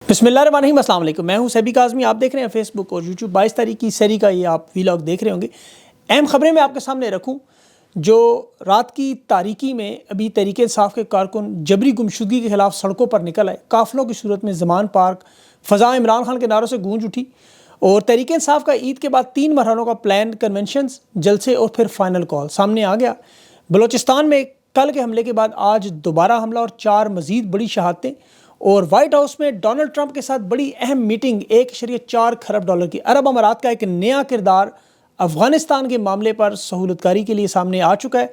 بسم اللہ الرحمن الرحیم، السلام علیکم۔ میں ہوں سیبی کاظمی، آپ دیکھ رہے ہیں فیس بک اور یوٹیوب 22 تاریخ کی سیری کا یہ آپ ویلاگ دیکھ رہے ہوں گے۔ اہم خبریں میں آپ کے سامنے رکھوں جو رات کی تاریکی میں ابھی تحریک انصاف کے کارکن جبری گمشدگی کے خلاف سڑکوں پر نکل آئے۔ قافلوں کی صورت میں زمان پارک فضا عمران خان کے نعروں سے گونج اٹھی اور تحریک انصاف کا عید کے بعد 3 مرحلوں کا پلان کنونشنز، جلسے اور پھر فائنل کال سامنے آ گیا۔ بلوچستان میں کل کے حملے کے بعد آج دوبارہ حملہ اور 4 مزید بڑی شہادتیں، اور وائٹ ہاؤس میں ڈونلڈ ٹرمپ کے ساتھ بڑی اہم میٹنگ۔ 1.4 کھرب ڈالر کی عرب امارات کا ایک نیا کردار افغانستان کے معاملے پر سہولت کاری کے لیے سامنے آ چکا ہے۔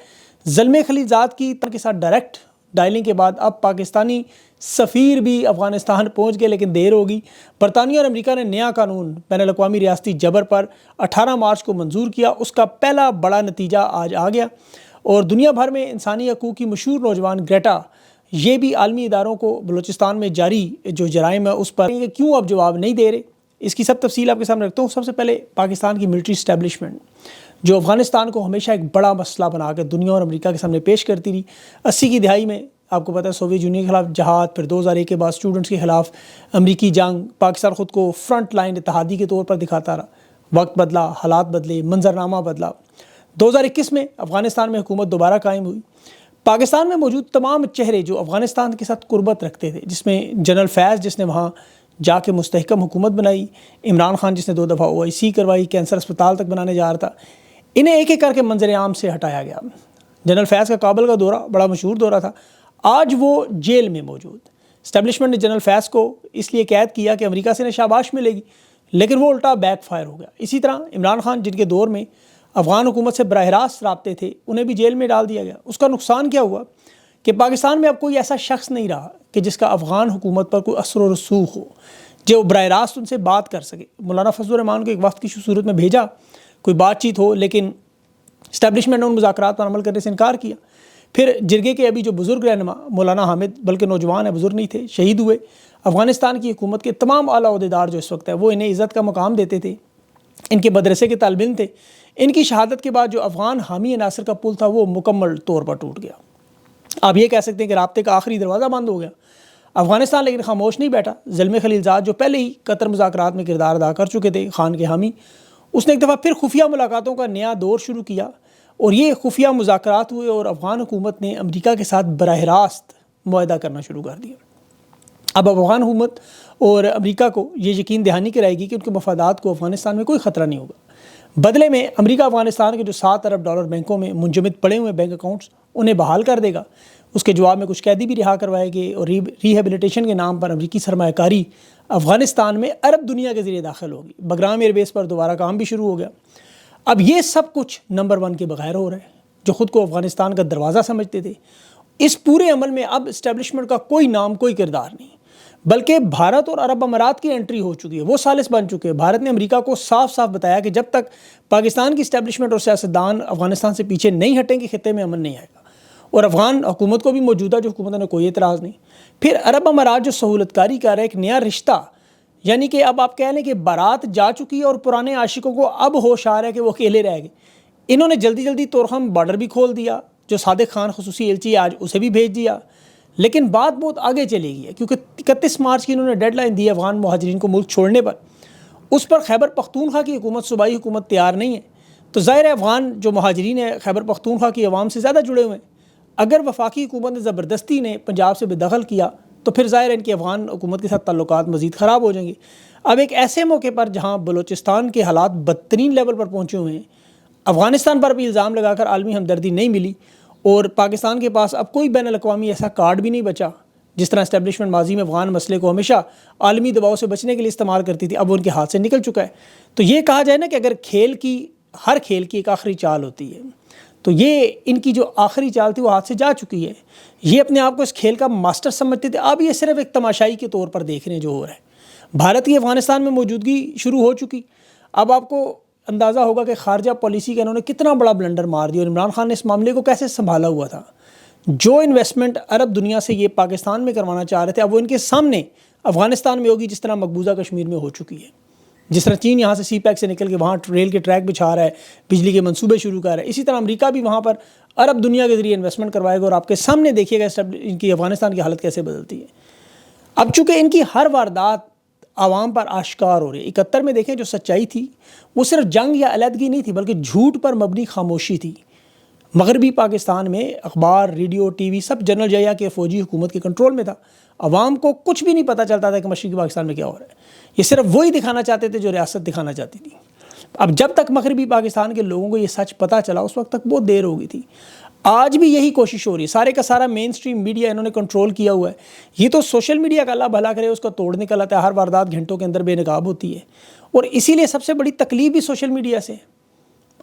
زلمے خلیلزاد کی کے ساتھ ڈائریکٹ ڈائلنگ کے بعد اب پاکستانی سفیر بھی افغانستان پہنچ گئے، لیکن دیر ہوگی۔ برطانیہ اور امریکہ نے نیا قانون بین الاقوامی ریاستی جبر پر 18 مارچ کو منظور کیا۔ اس کا پہلا بڑا نتیجہ آج آ گیا اور دنیا بھر میں انسانی حقوق کی مشہور نوجوان گریٹا، یہ بھی عالمی اداروں کو بلوچستان میں جاری جو جرائم ہے اس پر کیوں اب جواب نہیں دے رہے، اس کی سب تفصیل آپ کے سامنے رکھتا ہوں۔ سب سے پہلے پاکستان کی ملٹری اسٹیبلشمنٹ جو افغانستان کو ہمیشہ ایک بڑا مسئلہ بنا کے دنیا اور امریکہ کے سامنے پیش کرتی رہی۔ 80 کی دہائی میں آپ کو پتہ ہے سوویت یونین کے خلاف جہاد، پھر 2001 کے بعد اسٹوڈنٹس کے خلاف امریکی جنگ، پاکستان خود کو فرنٹ لائن اتحادی کے طور پر دکھاتا رہا۔ وقت بدلا، حالات بدلے، منظرنامہ بدلا۔ 2021 میں افغانستان میں حکومت دوبارہ قائم ہوئی۔ پاکستان میں موجود تمام چہرے جو افغانستان کے ساتھ قربت رکھتے تھے، جس میں جنرل فیض جس نے وہاں جا کے مستحکم حکومت بنائی، عمران خان جس نے 2 دفعہ OIC کروائی، کینسر اسپتال تک بنانے جا رہا تھا، انہیں ایک ایک کر کے منظر عام سے ہٹایا گیا۔ جنرل فیض کا کابل کا دورہ بڑا مشہور دورہ تھا، آج وہ جیل میں موجود۔ اسٹیبلشمنٹ نے جنرل فیض کو اس لیے قید کیا کہ امریکہ سے انہیں شاباش ملے گی، لیکن وہ الٹا بیک فائر ہو گیا۔ اسی طرح عمران خان جن کے دور میں افغان حکومت سے براہ راست رابطے تھے، انہیں بھی جیل میں ڈال دیا گیا۔ اس کا نقصان کیا ہوا کہ پاکستان میں اب کوئی ایسا شخص نہیں رہا کہ جس کا افغان حکومت پر کوئی اثر و رسوخ ہو، جو براہ راست ان سے بات کر سکے۔ مولانا فضل الرحمان کو ایک وقت کی صورت میں بھیجا کوئی بات چیت ہو، لیکن اسٹیبلشمنٹ نے ان مذاکرات پر عمل کرنے سے انکار کیا۔ پھر جرگے کے ابھی جو بزرگ رہنما مولانا حامد، بلکہ نوجوان ہیں، بزرگ نہیں تھے، شہید ہوئے۔ افغانستان کی حکومت کے تمام اعلیٰ عہدیدار جو اس وقت ہے وہ انہیں عزت کا مقام دیتے تھے، ان کے مدرسے کے طالب علم تھے۔ ان کی شہادت کے بعد جو افغان حامی عناصر کا پل تھا وہ مکمل طور پر ٹوٹ گیا۔ آپ یہ کہہ سکتے ہیں کہ رابطے کا آخری دروازہ بند ہو گیا۔ افغانستان لیکن خاموش نہیں بیٹھا۔ زلمے خلیلزاد جو پہلے ہی قطر مذاکرات میں کردار ادا کر چکے تھے، خان کے حامی، اس نے ایک دفعہ پھر خفیہ ملاقاتوں کا نیا دور شروع کیا اور یہ خفیہ مذاکرات ہوئے اور افغان حکومت نے امریکہ کے ساتھ براہ راست معاہدہ کرنا شروع کر دیا۔ اب افغان حکومت اور امریکہ کو یہ یقین دہانی کرائے گی کہ ان کے مفادات کو افغانستان میں کوئی خطرہ نہیں ہوگا۔ بدلے میں امریکہ افغانستان کے جو 7 ارب ڈالر بینکوں میں منجمد پڑے ہوئے بینک اکاؤنٹس انہیں بحال کر دے گا۔ اس کے جواب میں کچھ قیدی بھی رہا کروائے گئے اور ریہیبلیٹیشن کے نام پر امریکی سرمایہ کاری افغانستان میں عرب دنیا کے ذریعے داخل ہوگی۔ بگرام ایئر بیس پر دوبارہ کام بھی شروع ہو گیا۔ اب یہ سب کچھ نمبر 1 کے بغیر ہو رہا ہے، جو خود کو افغانستان کا دروازہ سمجھتے تھے۔ اس پورے عمل میں اب اسٹیبلشمنٹ کا کوئی نام، کوئی کردار نہیں، بلکہ بھارت اور عرب امارات کی انٹری ہو چکی ہے، وہ ثالث بن چکے ہیں۔ بھارت نے امریکہ کو صاف صاف بتایا کہ جب تک پاکستان کی اسٹیبلشمنٹ اور سیاستدان افغانستان سے پیچھے نہیں ہٹیں گے، خطے میں امن نہیں آئے گا، اور افغان حکومت کو بھی موجودہ جو حکومت نے کوئی اعتراض نہیں۔ پھر عرب امارات جو سہولت کاری کر رہا ہے، ایک نیا رشتہ، یعنی کہ اب آپ کہہ لیں کہ بارات جا چکی ہے اور پرانے عاشقوں کو اب ہوش آ رہا ہے کہ وہ اکیلے رہ گئے۔ انہوں نے جلدی جلدی طورخم بارڈر بھی کھول دیا، جو صادق خان خصوصی ایلچی آج اسے بھی بھیج دیا، لیکن بات بہت آگے چلے گئی ہے کیونکہ 31 مارچ کی انہوں نے ڈیڈ لائن دی ہے افغان مہاجرین کو ملک چھوڑنے پر۔ اس پر خیبر پختونخوا کی حکومت، صوبائی حکومت تیار نہیں ہے، تو ظاہر ہے افغان جو مہاجرین ہیں خیبر پختونخوا کی عوام سے زیادہ جڑے ہوئے ہیں۔ اگر وفاقی حکومت نے زبردستی نے پنجاب سے بے دخل کیا تو پھر ظاہر ہے ان کی افغان حکومت کے ساتھ تعلقات مزید خراب ہو جائیں گے۔ اب ایک ایسے موقع پر جہاں بلوچستان کے حالات بدترین لیول پر پہنچے ہوئے ہیں، افغانستان پر بھی الزام لگا کر عالمی ہمدردی نہیں ملی، اور پاکستان کے پاس اب کوئی بین الاقوامی ایسا کارڈ بھی نہیں بچا جس طرح اسٹیبلشمنٹ ماضی میں افغان مسئلے کو ہمیشہ عالمی دباؤ سے بچنے کے لیے استعمال کرتی تھی، اب وہ ان کے ہاتھ سے نکل چکا ہے۔ تو یہ کہا جائے نا کہ اگر ہر کھیل کی ایک آخری چال ہوتی ہے، تو یہ ان کی جو آخری چال تھی وہ ہاتھ سے جا چکی ہے۔ یہ اپنے آپ کو اس کھیل کا ماسٹر سمجھتے تھے، اب یہ صرف ایک تماشائی کے طور پر دیکھ رہے ہیں جو ہو رہا ہے۔ بھارت کی افغانستان میں موجودگی شروع ہو چکی۔ اب آپ کو اندازہ ہوگا کہ خارجہ پالیسی کا انہوں نے کتنا بڑا بلنڈر مار دیا اور عمران خان نے اس معاملے کو کیسے سنبھالا ہوا تھا۔ جو انویسٹمنٹ عرب دنیا سے یہ پاکستان میں کروانا چاہ رہے تھے، اب وہ ان کے سامنے افغانستان میں ہوگی، جس طرح مقبوضہ کشمیر میں ہو چکی ہے۔ جس طرح چین یہاں سے سی پیک سے نکل کے وہاں ریل کے ٹریک بچھا رہا ہے، بجلی کے منصوبے شروع کر رہا ہے، اسی طرح امریکہ بھی وہاں پر عرب دنیا کے ذریعے انویسٹمنٹ کروائے گا، اور آپ کے سامنے دیکھیے گا ان کی افغانستان کی حالت کیسے بدلتی ہے۔ اب چونکہ ان کی ہر واردات عوام پر آشکار ہو رہی ہے. 71 میں دیکھیں جو سچائی تھی وہ صرف جنگ یا علیحدگی نہیں تھی بلکہ جھوٹ پر مبنی خاموشی تھی. مغربی پاکستان میں اخبار، ریڈیو، ٹی وی سب جنرل ضیاء کے فوجی حکومت کے کنٹرول میں تھا. عوام کو کچھ بھی نہیں پتہ چلتا تھا کہ مشرقی پاکستان میں کیا ہو رہا ہے. یہ صرف وہی دکھانا چاہتے تھے جو ریاست دکھانا چاہتی تھی. اب جب تک مغربی پاکستان کے لوگوں کو یہ سچ پتہ چلا اس وقت تک بہت دیر ہو گئی تھی. آج بھی یہی کوشش ہو رہی ہے. سارے کا سارا مین سٹریم میڈیا انہوں نے کنٹرول کیا ہوا ہے. یہ تو سوشل میڈیا کا اللہ بھلا کرے اس کو توڑ نکل آتا ہے. ہر واردات گھنٹوں کے اندر بے نقاب ہوتی ہے اور اسی لیے سب سے بڑی تکلیف بھی سوشل میڈیا سے ہے.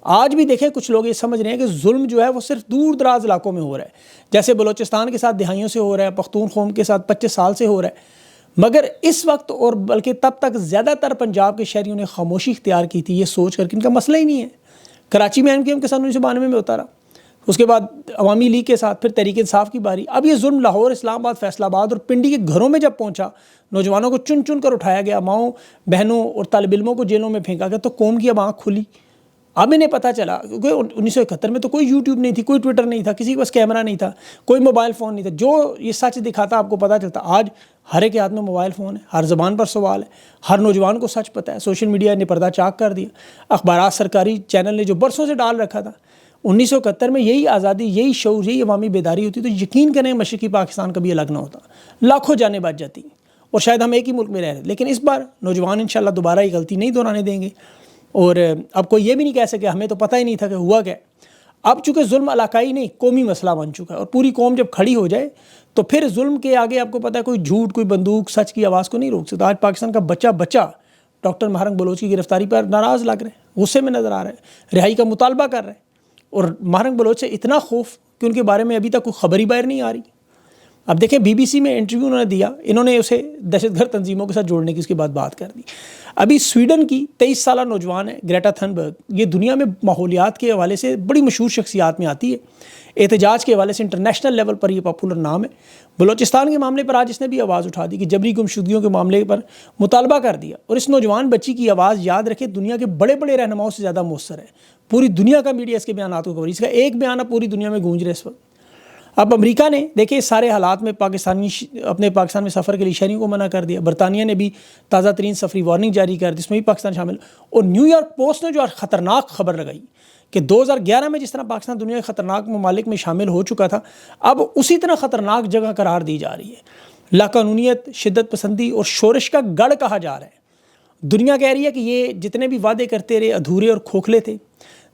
آج بھی دیکھیں کچھ لوگ یہ سمجھ رہے ہیں کہ ظلم جو ہے وہ صرف دور دراز علاقوں میں ہو رہا ہے. جیسے بلوچستان کے ساتھ دہائیوں سے ہو رہا ہے، پختونخوا کے ساتھ 25 سال سے ہو رہا ہے. مگر اس وقت اور بلکہ تب تک زیادہ تر پنجاب کے شہریوں نے خاموشی اختیار کی تھی، یہ سوچ کر کہ ان کا مسئلہ ہی نہیں ہے. کراچی میں MKM کے ساتھ 1992 میں ہوتا رہا، اس کے بعد عوامی لیگ کے ساتھ، پھر تحریک انصاف کی باری. اب یہ ظلم لاہور، اسلام آباد، فیصل آباد اور پنڈی کے گھروں میں جب پہنچا، نوجوانوں کو چن چن کر اٹھایا گیا، ماؤں بہنوں اور طالب علموں کو جیلوں میں پھینکا گیا، تو قوم کی اب آنکھ کھلی. اب انہیں پتہ چلا کیونکہ 1971 میں تو کوئی یوٹیوب نہیں تھی، کوئی ٹویٹر نہیں تھا، کسی کے پاس کیمرہ نہیں تھا، کوئی موبائل فون نہیں تھا. جو یہ سچ دکھاتا آپ کو پتہ چلتا. آج ہر ایک کے ہاتھ میں موبائل فون ہے، ہر زبان پر سوال ہے، ہر نوجوان کو سچ پتہ ہے. سوشل میڈیا نے پردہ چاک کر دیا. اخبارات سرکاری چینل نے جو برسوں سے ڈال رکھا تھا. 1971 میں یہی آزادی، یہی شعور، یہی عوامی بیداری ہوتی تو یقین کریں مشرقی پاکستان کبھی الگ نہ ہوتا، لاکھوں جانیں بچ جاتی اور شاید ہم ایک ہی ملک میں رہ رہے. لیکن اس بار نوجوان انشاءاللہ دوبارہ یہ غلطی نہیں دہرانے دیں گے. اور اب کوئی یہ بھی نہیں کہہ سکے ہمیں تو پتہ ہی نہیں تھا کہ ہوا کیا. اب چونکہ ظلم علاقائی نہیں قومی مسئلہ بن چکا ہے اور پوری قوم جب کھڑی ہو جائے تو پھر ظلم کے آگے آپ کو پتہ ہے کوئی جھوٹ، کوئی بندوق سچ کی آواز کو نہیں روک سکتا. آج پاکستان کا بچہ ڈاکٹر مہرنگ بلوچ کی گرفتاری پر ناراض لگ رہے ہیں، غصے میں نظر آ رہے ہیں، رہائی کا مطالبہ کر رہے ہیں. اور مہرنگ بلوچ سے اتنا خوف کہ ان کے بارے میں ابھی تک کوئی خبر ہی باہر نہیں آ رہی. اب دیکھیں BBC میں انٹرویو انہوں نے دیا، انہوں نے اسے دہشت گرد تنظیموں کے ساتھ جوڑنے کی اس کے بعد بات کر دی. ابھی سویڈن کی 23 سالہ نوجوان ہے گریٹا تھنبرگ، یہ دنیا میں ماحولیات کے حوالے سے بڑی مشہور شخصیات میں آتی ہے. احتجاج کے حوالے سے انٹرنیشنل لیول پر یہ پاپولر نام ہے. بلوچستان کے معاملے پر آج اس نے بھی آواز اٹھا دی کہ جبری گمشدگیوں کے معاملے پر مطالبہ کر دیا. اور اس نوجوان بچی کی آواز یاد رکھے دنیا کے بڑے بڑے رہنماؤں سے زیادہ مؤثر ہے. پوری دنیا کا میڈیا اس کے بیانات کو کور، اس کا ایک بیان اب پوری دنیا میں گونج رہا ہے اس وقت. اب امریکہ نے دیکھیں اس سارے حالات میں اپنے پاکستان میں سفر کے لیے شہریوں کو منع کر دیا. برطانیہ نے بھی تازہ ترین سفری وارننگ جاری کر دی، اس میں بھی پاکستان شامل. اور نیو یارک پوسٹ نے جو خطرناک خبر لگائی کہ 2011 میں جس طرح پاکستان دنیا کے خطرناک ممالک میں شامل ہو چکا تھا، اب اسی طرح خطرناک جگہ قرار دی جا رہی ہے. لاقانونیت، شدت پسندی اور شورش کا گڑھ کہا جا رہا ہے. دنیا کہہ رہی ہے کہ یہ جتنے بھی وعدے کرتے رہے ادھورے اور کھوکھلے تھے.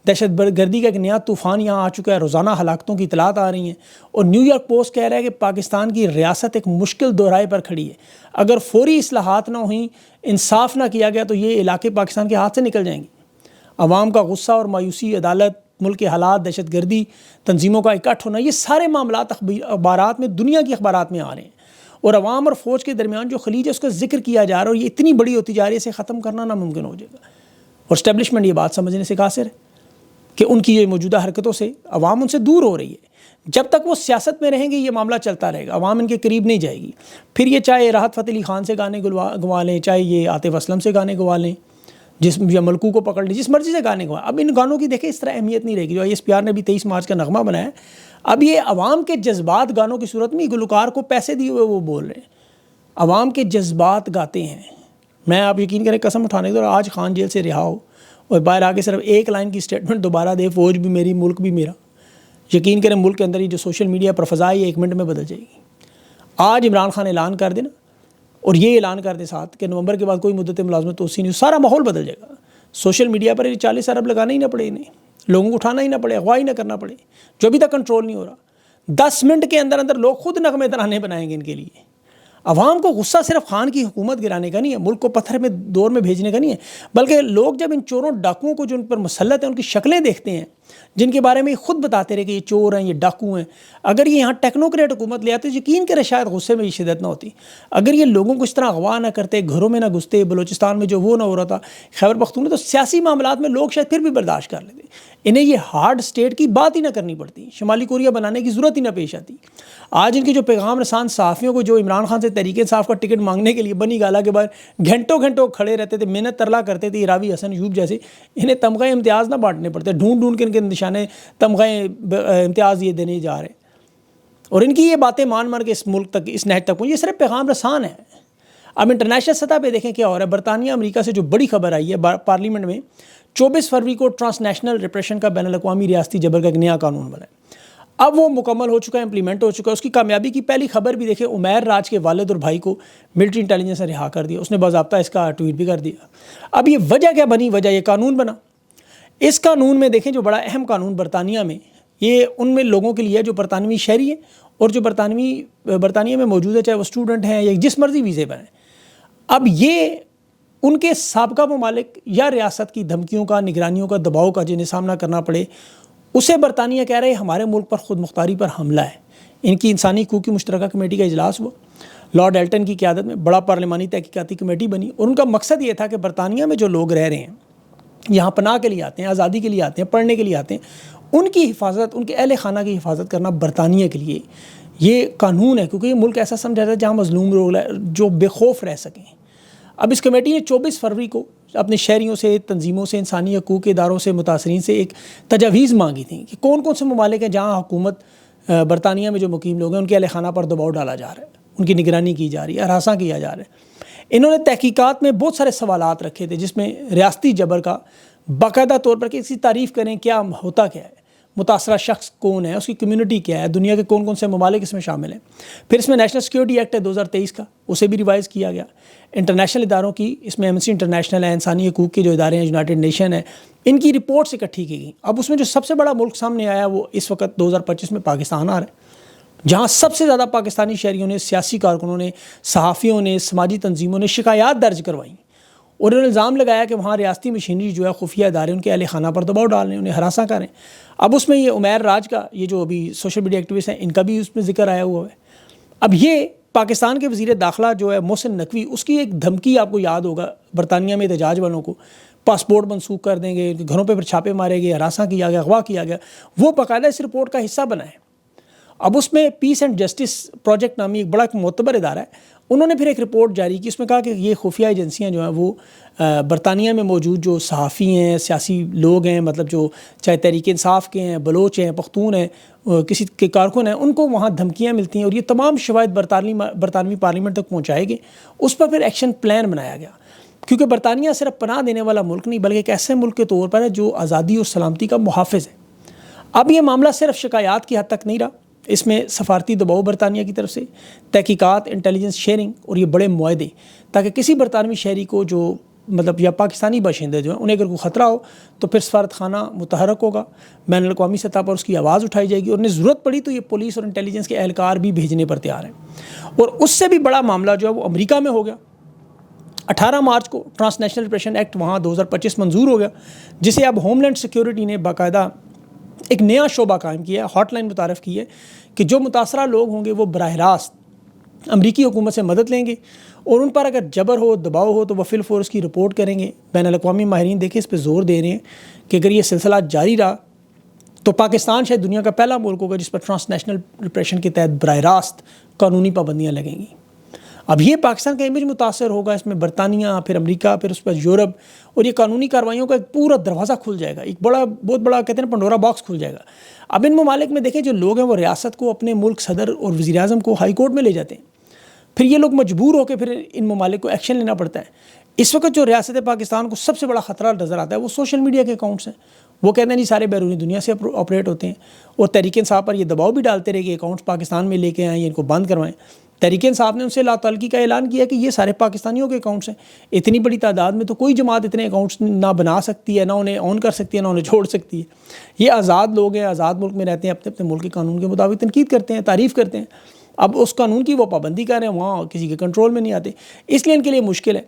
دہشت گردی کا ایک نیا طوفان یہاں آ چکا ہے، روزانہ ہلاکتوں کی اطلاعات آ رہی ہیں. اور نیو یارک پوسٹ کہہ رہا ہے کہ پاکستان کی ریاست ایک مشکل دورائے پر کھڑی ہے. اگر فوری اصلاحات نہ ہوئیں، انصاف نہ کیا گیا تو یہ علاقے پاکستان کے ہاتھ سے نکل جائیں گے. عوام کا غصہ اور مایوسی، عدالت، ملک کے حالات، دہشت گردی تنظیموں کا اکٹھ ہونا، یہ سارے معاملات اخبارات میں، دنیا کی اخبارات میں آ رہے ہیں. اور عوام اور فوج کے درمیان جو خلیج ہے اس کا ذکر کیا جا رہا ہے اور یہ اتنی بڑی ہوتی جا رہی ہے، اسے ختم کرنا ناممکن ہو جائے گا. اور اسٹیبلشمنٹ یہ بات سمجھنے سے قاصر ہے کہ ان کی یہ موجودہ حرکتوں سے عوام ان سے دور ہو رہی ہے. جب تک وہ سیاست میں رہیں گے یہ معاملہ چلتا رہے گا، عوام ان کے قریب نہیں جائے گی. پھر یہ چاہے راحت فتح علی خان سے گانے گوا لیں، چاہے یہ عاطف اسلم سے گانے گوا لیں، یا ملکو کو پکڑ لیں، جس مرضی سے گانے گوائیں. اب ان گانوں کی دیکھیں اس طرح اہمیت نہیں رہے گی. جو ISPR نے بھی 23 مارچ کا نغمہ بنایا، اب یہ عوام کے جذبات گانوں کی صورت میں گلوکار کو پیسے دیے ہوئے وہ بول رہے ہیں، عوام کے جذبات گاتے ہیں. میں آپ یقین کریں قسم اٹھانے کے دور آج خان جیل سے رہا ہو اور باہر آ کے صرف ایک لائن کی سٹیٹمنٹ دوبارہ دے، فوج بھی میری، ملک بھی میرا، یقین کریں ملک کے اندر ہی جو سوشل میڈیا پر فضا ہے 1 منٹ میں بدل جائے گی. آج عمران خان اعلان کر دے نا، اور یہ اعلان کر دے ساتھ کہ نومبر کے بعد کوئی مدت ملازمت توسیع نہیں، سارا ماحول بدل جائے گا. سوشل میڈیا پر 40 ارب لگانا ہی نہ پڑے، انہیں لوگوں کو اٹھانا ہی نہ پڑے، اغوا ہی نہ کرنا پڑے، جو ابھی تک کنٹرول نہیں ہو رہا. 10 منٹ کے اندر اندر لوگ خود نغمے ترانے بنائیں گے ان کے لیے. عوام کو غصہ صرف خان کی حکومت گرانے کا نہیں ہے، ملک کو پتھر میں دور میں بھیجنے کا نہیں ہے، بلکہ لوگ جب ان چوروں ڈاکوؤں کو جو ان پر مسلط ہیں ان کی شکلیں دیکھتے ہیں، جن کے بارے میں یہ خود بتاتے رہے کہ یہ چور ہیں، یہ ڈاکو ہیں، اگر یہ یہاں ٹیکنوکریٹ حکومت لے آتے یقین کرے شاید غصے میں یہ شدت نہ ہوتی. اگر یہ لوگوں کو اس طرح اغوا نہ کرتے، گھروں میں نہ گھستے، بلوچستان میں جو وہ نہ ہو رہا تھا، خیبر پختونخوا، تو سیاسی معاملات میں لوگ شاید پھر بھی برداشت کر لیتے. انہیں یہ ہارڈ سٹیٹ کی بات ہی نہ کرنی پڑتی، شمالی کوریا بنانے کی ضرورت ہی نہ پیش آتی. آج ان کے جو پیغام رسان صحافیوں کو جو عمران خان سے تحریک انصاف کا ٹکٹ مانگنے کے لیے بنی گالا کے بعد گھنٹوں گھنٹوں کھڑے رہتے تھے، محنت ترلا کرتے تھے، راوی حسن ایوب جیسے، انہیں تمغہ امتیاز نہ بانٹنے پڑتے، ڈھونڈ ڈھونڈ کے ان کے نشانے تمغہ امتیاز یہ دینے جا رہے. اور ان کی یہ باتیں مان مان کے اس ملک تک، اس نہج تک پہنچی. یہ صرف پیغام رسان ہے. اب انٹرنیشنل سطح پہ دیکھیں کیا ہو رہا ہے. برطانیہ امریکہ سے جو بڑی خبر آئی ہے، پارلیمنٹ میں 24 فروری کو ٹرانس نیشنل ریپریشن کا بین الاقوامی ریاستی جبر کا ایک نیا قانون بنا ہے. اب وہ مکمل ہو چکا ہے، امپلیمنٹ ہو چکا ہے. اس کی کامیابی کی پہلی خبر بھی دیکھیں، عمیر راج کے والد اور بھائی کو ملٹری انٹیلیجنس نے رہا کر دیا. اس نے باضابطہ اس کا ٹویٹ بھی کر دیا. اب یہ وجہ کیا بنی؟ وجہ یہ قانون بنا. اس قانون میں دیکھیں جو بڑا اہم قانون برطانیہ میں، یہ ان میں لوگوں کے لیے جو برطانوی شہری ہیں اور جو برطانیہ میں موجود ہے، چاہے وہ اسٹوڈنٹ ہیں یا جس مرضی ویزے پر ہیں. اب یہ ان کے سابقہ ممالک یا ریاست کی دھمکیوں کا، نگرانیوں کا، دباؤ کا جنہیں سامنا کرنا پڑے، اسے برطانیہ کہہ رہے ہمارے ملک پر خود مختاری پر حملہ ہے. ان کی انسانی حقوق کی مشترکہ کمیٹی کا اجلاس ہوا، لارڈ ایلٹن کی قیادت میں بڑا پارلیمانی تحقیقاتی کمیٹی بنی، اور ان کا مقصد یہ تھا کہ برطانیہ میں جو لوگ رہ رہے ہیں، یہاں پناہ کے لیے آتے ہیں، آزادی کے لیے آتے ہیں، پڑھنے کے لیے آتے ہیں، ان کی حفاظت، ان کے اہل خانہ کی حفاظت کرنا برطانیہ کے لیے یہ قانون ہے. کیونکہ یہ ملک ایسا سمجھا جاتا ہے جہاں مظلوم لوگ جو بے خوف رہ سکیں. اب اس کمیٹی نے 24 فروری کو اپنے شہریوں سے، تنظیموں سے، انسانی حقوق کے اداروں سے، متاثرین سے ایک تجاویز مانگی تھیں کہ کون کون سے ممالک ہیں جہاں حکومت برطانیہ میں جو مقیم لوگ ہیں ان کے اہل خانہ پر دباؤ ڈالا جا رہا ہے، ان کی نگرانی کی جا رہی ہے، ہراساں کیا جا رہا ہے. انہوں نے تحقیقات میں بہت سارے سوالات رکھے تھے، جس میں ریاستی جبر کا باقاعدہ طور پر کہ اس کی تعریف کریں، کیا ہوتا کیا ہے، متاثرہ شخص کون ہے، اس کی کمیونٹی کیا ہے، دنیا کے کون کون سے ممالک اس میں شامل ہیں. پھر اس میں نیشنل سیکیورٹی ایکٹ ہے 2023 کا، اسے بھی ریوائز کیا گیا. انٹرنیشنل اداروں کی، اس میں ایمنسٹی انٹرنیشنل ہے، انسانی حقوق کے جو ادارے ہیں، یونائٹڈ نیشن ہے، ان کی رپورٹس اکٹھی کی گئی. اب اس میں جو سب سے بڑا ملک سامنے آیا وہ اس وقت 2025 میں پاکستان آ رہا ہے، جہاں سب سے زیادہ پاکستانی شہریوں نے، سیاسی کارکنوں نے، صحافیوں نے، سماجی تنظیموں نے شکایات درج کروائیں، اور انہوں نے الزام لگایا کہ وہاں ریاستی مشینری جو ہے، خفیہ ادارے ان کے اہل خانہ پر دباؤ ڈال رہے ہیں، انہیں ہراساں کر رہے ہیں. اب اس میں یہ عمیر راج کا، یہ جو ابھی سوشل میڈیا ایکٹیوسٹ ہیں، ان کا بھی اس میں ذکر آیا ہوا ہے. اب یہ پاکستان کے وزیر داخلہ جو ہے محسن نقوی، اس کی ایک دھمکی آپ کو یاد ہوگا برطانیہ میں احتجاج والوں کو، پاسپورٹ منسوخ کر دیں گے، گھروں پہ پھر چھاپے مارے گئے، ہراساں کیا گیا، اغوا کیا گیا، وہ باقاعدہ اس رپورٹ کا حصہ بنا ہے. اب اس میں پیس اینڈ جسٹس پروجیکٹ نامی ایک بڑا معتبر ادارہ ہے، انہوں نے پھر ایک رپورٹ جاری کی. اس میں کہا کہ یہ خفیہ ایجنسیاں جو ہیں وہ برطانیہ میں موجود جو صحافی ہیں، سیاسی لوگ ہیں، مطلب جو چاہے تحریک انصاف کے ہیں، بلوچ ہیں، پختون ہیں، کسی کے کارکن ہیں، ان کو وہاں دھمکیاں ملتی ہیں، اور یہ تمام شواہد برطانوی پارلیمنٹ تک پہنچائے گئے. اس پر پھر ایکشن پلان بنایا گیا، کیونکہ برطانیہ صرف پناہ دینے والا ملک نہیں بلکہ ایک ایسے ملک کے طور پر ہے جو آزادی اور سلامتی کا محافظ ہے. اب یہ معاملہ صرف شکایات کی حد تک نہیں رہا، اس میں سفارتی دباؤ برطانیہ کی طرف سے، تحقیقات، انٹیلیجنس شیئرنگ اور یہ بڑے معاہدے، تاکہ کسی برطانوی شہری کو جو مطلب یا پاکستانی باشندے جو ہیں انہیں اگر کوئی خطرہ ہو تو پھر سفارت خانہ متحرک ہوگا، بین الاقوامی سطح پر اس کی آواز اٹھائی جائے گی، اور انہیں ضرورت پڑی تو یہ پولیس اور انٹیلیجنس کے اہلکار بھی بھیجنے پر تیار ہیں. اور اس سے بھی بڑا معاملہ جو ہے وہ امریکہ میں ہو گیا. 18 مارچ کو ٹرانس نیشنل ریپریشن ایکٹ وہاں 2025 منظور ہو گیا، جسے اب ہوم لینڈ سیکیورٹی نے باقاعدہ ایک نیا شعبہ قائم کیا ہے، ہاٹ لائن متعارف کی ہے کہ جو متاثرہ لوگ ہوں گے وہ براہ راست امریکی حکومت سے مدد لیں گے، اور ان پر اگر جبر ہو، دباؤ ہو تو وہ فی الفور اس کی رپورٹ کریں گے. بین الاقوامی ماہرین دیکھیں اس پہ زور دے رہے ہیں کہ اگر یہ سلسلہ جاری رہا تو پاکستان شاید دنیا کا پہلا ملک ہوگا جس پر ٹرانس نیشنل ریپریشن کے تحت براہ راست قانونی پابندیاں لگیں گی. اب یہ پاکستان کا امیج متاثر ہوگا، اس میں برطانیہ، پھر امریکہ، پھر اس پر یورپ، اور یہ قانونی کارروائیوں کا ایک پورا دروازہ کھل جائے گا، ایک بہت بڑا کہتے ہیں پنڈورا باکس کھل جائے گا. اب ان ممالک میں دیکھیں جو لوگ ہیں وہ ریاست کو، اپنے ملک صدر اور وزیر اعظم کو ہائی کورٹ میں لے جاتے ہیں، پھر یہ لوگ مجبور ہو کے پھر ان ممالک کو ایکشن لینا پڑتا ہے. اس وقت جو ریاست پاکستان کو سب سے بڑا خطرہ نظر آتا ہے وہ سوشل میڈیا کے اکاؤنٹس ہیں. وہ کہتے ہیں جی سارے بیرونی دنیا سے آپریٹ ہوتے ہیں، اور تحریک انصاف پر یہ دباؤ بھی ڈالتے رہے کہ اکاؤنٹس پاکستان میں لے کے آئیں یا ان کو بند کروائیں. تحریک انصاف نے ان سے لا تعلقی کا اعلان کیا کہ یہ سارے پاکستانیوں کے اکاؤنٹس ہیں. اتنی بڑی تعداد میں تو کوئی جماعت اتنے اکاؤنٹس نہ بنا سکتی ہے، نہ انہیں آن کر سکتی ہے، نہ انہیں چھوڑ سکتی ہے. یہ آزاد لوگ ہیں، آزاد ملک میں رہتے ہیں، اپنے اپنے ملک کے قانون کے مطابق تنقید کرتے ہیں، تعریف کرتے ہیں. اب اس قانون کی وہ پابندی کر رہے ہیں، وہاں کسی کے کنٹرول میں نہیں آتے، اس لیے ان کے لیے مشکل ہے.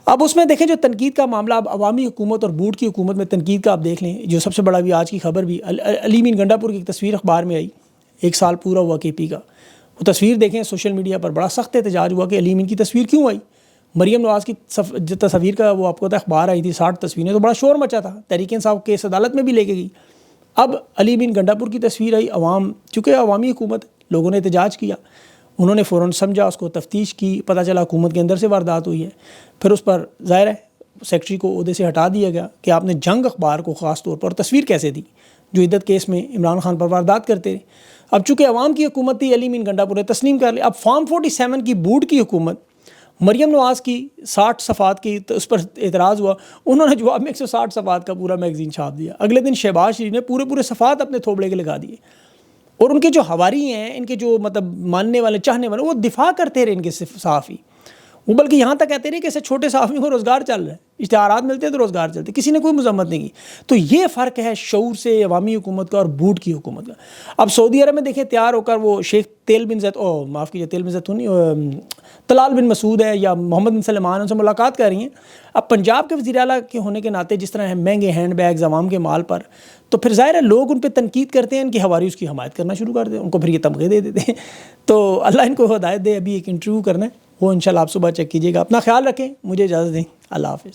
اب اس میں دیکھیں جو تنقید کا معاملہ، اب عوامی حکومت اور بوٹ کی حکومت میں تنقید کا آپ دیکھ لیں، جو سب سے بڑا بھی آج کی خبر بھی علی مین گنڈا پور کی ایک تصویر اخبار میں آئی، 1 سال پورا ہوا کے پی کا. وہ تصویر دیکھیں سوشل میڈیا پر بڑا سخت احتجاج ہوا کہ علی مین کی تصویر کیوں آئی. مریم نواز کی تصویر کا وہ آپ کو پتہ اخبار آئی تھی 60 تصویریں، تو بڑا شور مچا تھا، تحریک انصاف کیس عدالت میں بھی لے کے گئی. اب علی مین گنڈا پور کی تصویر آئی، عوام چونکہ عوامی حکومت، لوگوں نے احتجاج کیا، انہوں نے فوراً سمجھا، اس کو تفتیش کی، پتہ چلا حکومت کے اندر سے واردات ہوئی ہے. پھر اس پر ظاہر ہے سیکرٹری کو عہدے سے ہٹا دیا گیا کہ آپ نے جنگ اخبار کو خاص طور پر تصویر کیسے دی. جو عدت کیس میں عمران خان پر واردات کرتے رہے. اب چونکہ عوام کی حکومت تھی، علی مین گنڈا پورے تسلیم کر لے. اب فارم 47 کی بوڈ کی حکومت، مریم نواز کی 60 صفحات کی تو اس پر اعتراض ہوا، انہوں نے جواب میں 160 صفحات کا پورا میگزین چھاپ دیا. اگلے دن شہباز شریف نے پورے صفحات اپنے تھوبڑے کے لگا دیے، اور ان کے جو حواری ہیں، ان کے جو مطلب ماننے والے چاہنے والے، وہ دفاع کرتے رہے ان کے صحافی. وہ بلکہ یہاں تک کہتے رہے کہ ایسے چھوٹے صحافیوں کو روزگار چل رہا ہے، اشتہارات ملتے ہیں تو روزگار چلتے، کسی نے کوئی مذمت نہیں کی. تو یہ فرق ہے شعور سے عوامی حکومت کا اور بوڈ کی حکومت کا. اب سعودی عرب میں دیکھیں تیار ہو کر وہ شیخ تیل بن طلال بن مسعود ہے یا محمد بن سلمان، ان سے ملاقات کر رہی ہیں. اب پنجاب کے وزیر اعلیٰ کے ہونے کے ناطے جس طرح مہنگے ہینڈ بیگز عوام کے مال پر، تو پھر ظاہر ہے لوگ ان پہ تنقید کرتے ہیں، ان کی حواری اس کی حمایت کرنا شروع کر دیتے ہیں، ان کو پھر یہ تمغے دے دیتے ہیں. تو اللہ ان کو ہدایت دے. ابھی ایک انٹرویو کرنا ہے، وہ انشاءاللہ آپ صبح چیک کیجیے گا. اپنا خیال رکھیں، مجھے اجازت دیں، اللہ حافظ.